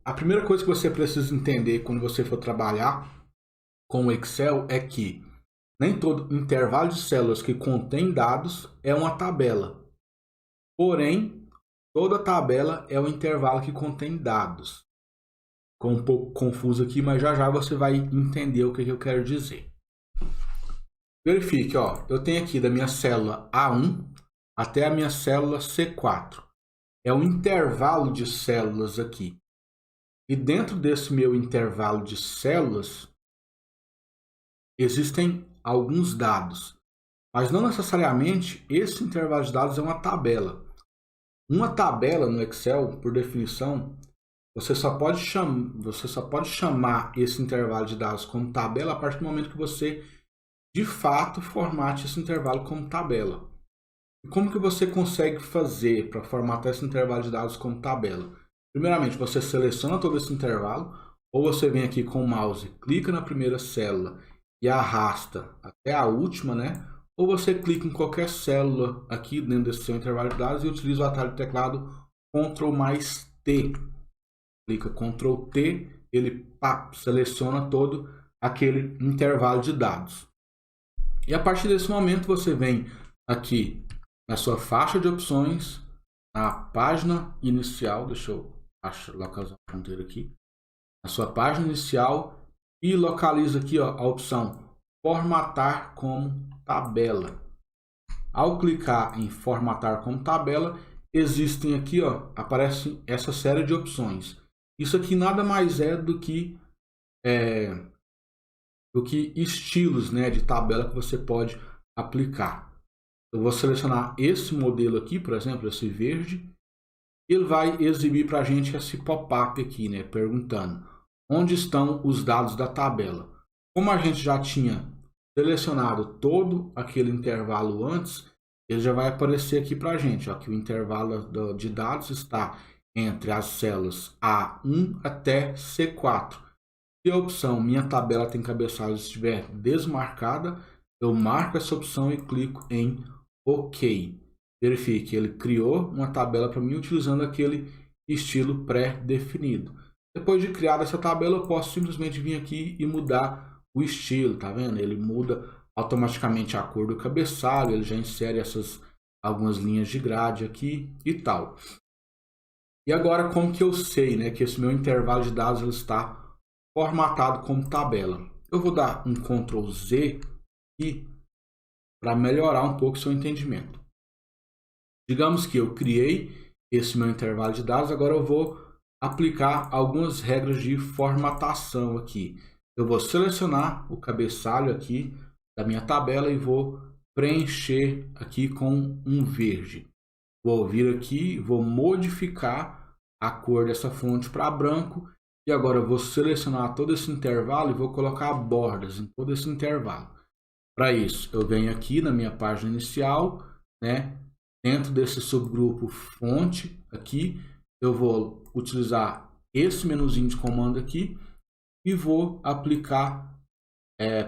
A primeira coisa que você precisa entender quando você for trabalhar com o Excel é que nem todo intervalo de células que contém dados é uma tabela. Porém, toda tabela é um intervalo que contém dados. Ficou um pouco confuso aqui, mas já já você vai entender o que eu quero dizer. Verifique, ó, eu tenho aqui da minha célula A1 até a minha célula C4. É um intervalo de células aqui. E dentro desse meu intervalo de células, existem alguns dados. Mas não necessariamente esse intervalo de dados é uma tabela. Uma tabela no Excel, por definição, você só pode chamar esse intervalo de dados como tabela a partir do momento que você, de fato, formate esse intervalo como tabela. E como que você consegue fazer para formatar esse intervalo de dados como tabela? Primeiramente, você seleciona todo esse intervalo, ou você vem aqui com o mouse, clica na primeira célula e arrasta até a última, né? Ou você clica em qualquer célula aqui dentro desse seu intervalo de dados e utiliza o atalho de teclado Ctrl mais T. Clica Ctrl T, ele seleciona todo aquele intervalo de dados. E a partir desse momento você vem aqui na sua faixa de opções, na página inicial, deixa eu localizar a fronteira aqui, na sua página inicial e localiza aqui ó, a opção formatar como tabela. Ao clicar em formatar como tabela, existem aqui, ó, aparece essa série de opções. Isso aqui nada mais é do que estilos, né, de tabela que você pode aplicar. Eu vou selecionar esse modelo aqui, por exemplo, esse verde. Ele vai exibir para a gente esse pop-up aqui, né, perguntando onde estão os dados da tabela. Como a gente já tinha selecionado todo aquele intervalo antes, ele já vai aparecer aqui para a gente, ó, que o intervalo de dados está entre as células A1 até C4. Se a opção minha tabela tem cabeçalho estiver desmarcada, eu marco essa opção e clico em OK. Verifique, ele criou uma tabela para mim utilizando aquele estilo pré-definido. Depois de criar essa tabela, eu posso simplesmente vir aqui e mudar o estilo, tá vendo? Ele muda automaticamente a cor do cabeçalho, ele já insere algumas linhas de grade aqui e tal. E agora, como que eu sei, né, que esse meu intervalo de dados ele está formatado como tabela? Eu vou dar um Ctrl Z aqui para melhorar um pouco o seu entendimento. Digamos que eu criei esse meu intervalo de dados, agora eu vou aplicar algumas regras de formatação aqui. Eu vou selecionar o cabeçalho aqui da minha tabela e vou preencher aqui com um verde. Vou vir aqui, vou modificar a cor dessa fonte para branco e agora eu vou selecionar todo esse intervalo e vou colocar bordas em todo esse intervalo. Para isso, eu venho aqui na minha página inicial, né? Dentro desse subgrupo fonte aqui, eu vou utilizar esse menuzinho de comando aqui e vou aplicar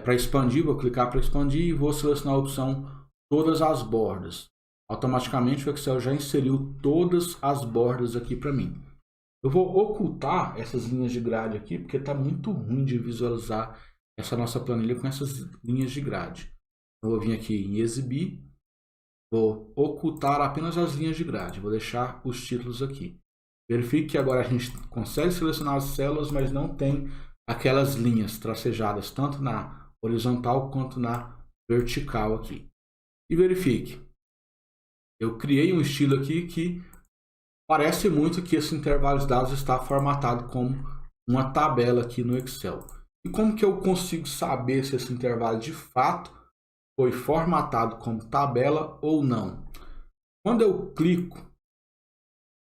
para expandir, vou clicar para expandir e vou selecionar a opção todas as bordas. Automaticamente o Excel já inseriu todas as bordas aqui para mim. Eu vou ocultar essas linhas de grade aqui, porque está muito ruim de visualizar essa nossa planilha com essas linhas de grade. Eu vou vir aqui em exibir, vou ocultar apenas as linhas de grade, vou deixar os títulos aqui. Verifique que agora a gente consegue selecionar as células, mas não tem aquelas linhas tracejadas, tanto na horizontal quanto na vertical aqui. E verifique, eu criei um estilo aqui que parece muito que esse intervalo de dados está formatado como uma tabela aqui no Excel. E como que eu consigo saber se esse intervalo de fato foi formatado como tabela ou não? Quando eu clico,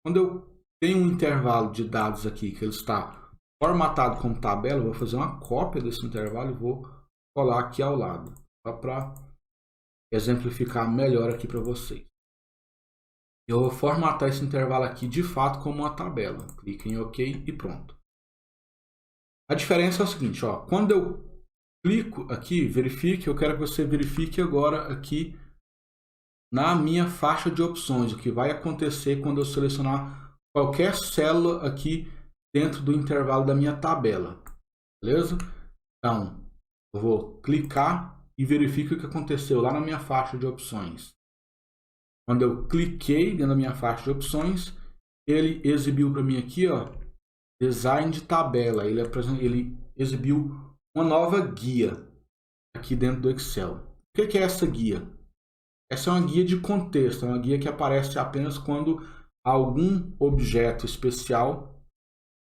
quando eu tenho um intervalo de dados aqui que ele está formatado como tabela, eu vou fazer uma cópia desse intervalo e vou colar aqui ao lado, só para exemplificar melhor aqui para vocês. Eu vou formatar esse intervalo aqui de fato como uma tabela. Clique em OK e pronto. A diferença é o seguinte, ó, quando eu clico aqui, verifique, eu quero que você verifique agora aqui na minha faixa de opções, o que vai acontecer quando eu selecionar qualquer célula aqui dentro do intervalo da minha tabela, beleza? Então, eu vou clicar e verifico o que aconteceu lá na minha faixa de opções. Quando eu cliquei dentro da minha faixa de opções, ele exibiu para mim aqui, ó, design de tabela. Ele exibiu uma nova guia aqui dentro do Excel. O que é essa guia? Essa é uma guia de contexto, é uma guia que aparece apenas quando algum objeto especial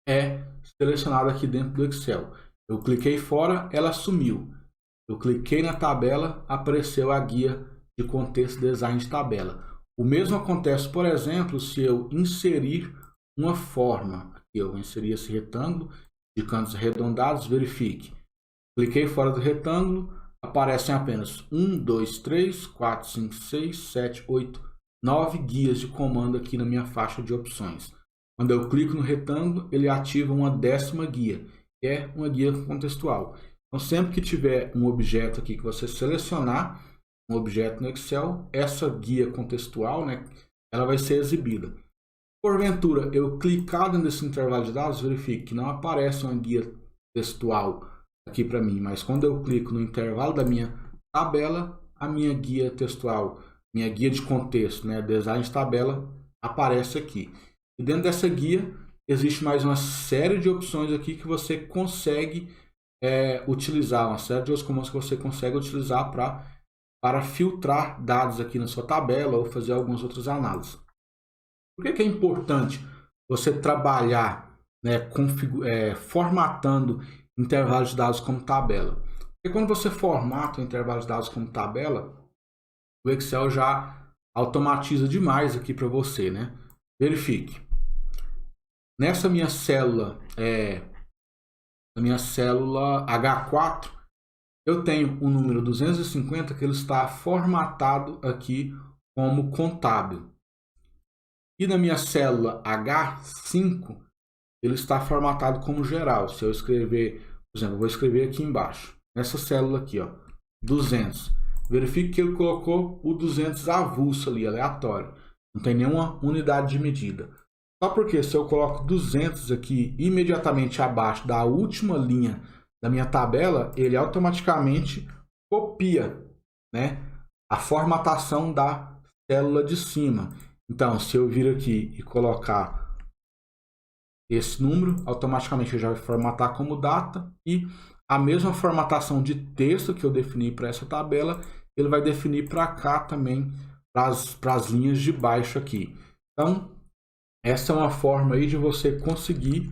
é selecionado aqui dentro do Excel. Eu cliquei fora, ela sumiu. Eu cliquei na tabela, apareceu a guia de contexto design de tabela. O mesmo acontece, por exemplo, se eu inserir uma forma. Aqui eu vou inserir esse retângulo de cantos arredondados, verifique. Cliquei fora do retângulo, aparecem apenas 1, 2, 3, 4, 5, 6, 7, 8, 9 guias de comando aqui na minha faixa de opções. Quando eu clico no retângulo, ele ativa uma 10ª guia, que é uma guia contextual. Então, sempre que tiver um objeto aqui que você selecionar, um objeto no Excel, essa guia contextual, né, ela vai ser exibida. Porventura, eu clicar dentro desse intervalo de dados, verifique que não aparece uma guia textual aqui para mim, mas quando eu clico no intervalo da minha tabela, a minha guia textual, minha guia de contexto, né, design de tabela, aparece aqui. E dentro dessa guia, existe mais uma série de opções aqui que você consegue utilizar, uma série de outros comandos que você consegue utilizar para filtrar dados aqui na sua tabela ou fazer algumas outras análises. Por que é importante você trabalhar, né, formatando intervalos de dados como tabela? Porque quando você formata o intervalo de dados como tabela, o Excel já automatiza demais aqui para você, né? Verifique. Nessa minha célula, H4, eu tenho o número 250 que ele está formatado aqui como contábil. E na minha célula H5, ele está formatado como geral. Se eu escrever, por exemplo, eu vou escrever aqui embaixo, nessa célula aqui, ó, 200. Verifique que ele colocou o 200 avulso ali, aleatório. Não tem nenhuma unidade de medida. Só porque se eu coloco 200 aqui imediatamente abaixo da última linha da minha tabela, ele automaticamente copia, né, a formatação da célula de cima. Então, se eu vir aqui e colocar esse número, automaticamente eu já vai formatar como data, e a mesma formatação de texto que eu defini para essa tabela, ele vai definir para cá também, para as linhas de baixo aqui. Então, essa é uma forma aí de você conseguir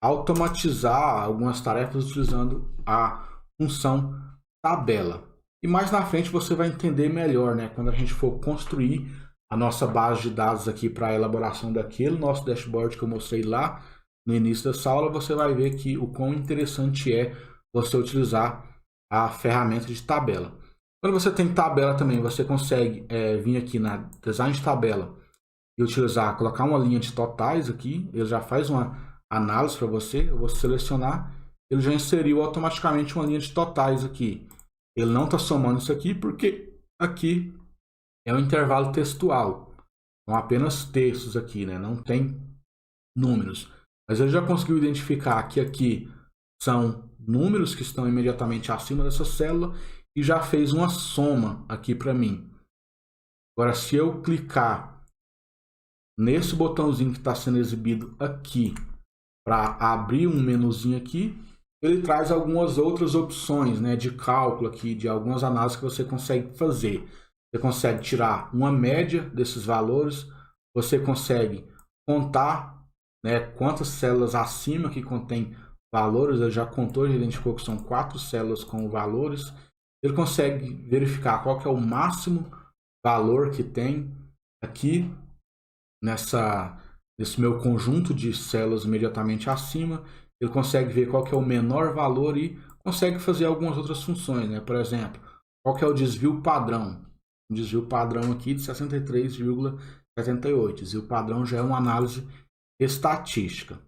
automatizar algumas tarefas utilizando a função tabela. E mais na frente você vai entender melhor, né, quando a gente for construir a nossa base de dados aqui para a elaboração daquele nosso dashboard que eu mostrei lá no início dessa aula, você vai ver que o quão interessante é você utilizar a ferramenta de tabela. Quando você tem tabela também, você consegue vir aqui na design de tabela e utilizar, colocar uma linha de totais aqui, ele já faz uma análise para você. Eu vou selecionar, ele já inseriu automaticamente uma linha de totais aqui. Ele não está somando isso aqui porque aqui é um intervalo textual, são apenas textos aqui, né? Não tem números. Mas ele já conseguiu identificar que aqui são números que estão imediatamente acima dessa célula e já fez uma soma aqui para mim. Agora, se eu clicar nesse botãozinho que está sendo exibido aqui para abrir um menuzinho aqui, ele traz algumas outras opções, né, de cálculo aqui, de algumas análises que você consegue fazer. Você consegue tirar uma média desses valores, você consegue contar, né, quantas células acima que contém valores. Ele já contou, já identificou que são 4 células com valores. Ele consegue verificar qual que é o máximo valor que tem aqui nesse meu conjunto de células imediatamente acima. Ele consegue ver qual que é o menor valor e consegue fazer algumas outras funções, né? Por exemplo, qual que é o desvio padrão. Um desvio padrão aqui de 63,78. Desvio padrão já é uma análise estatística.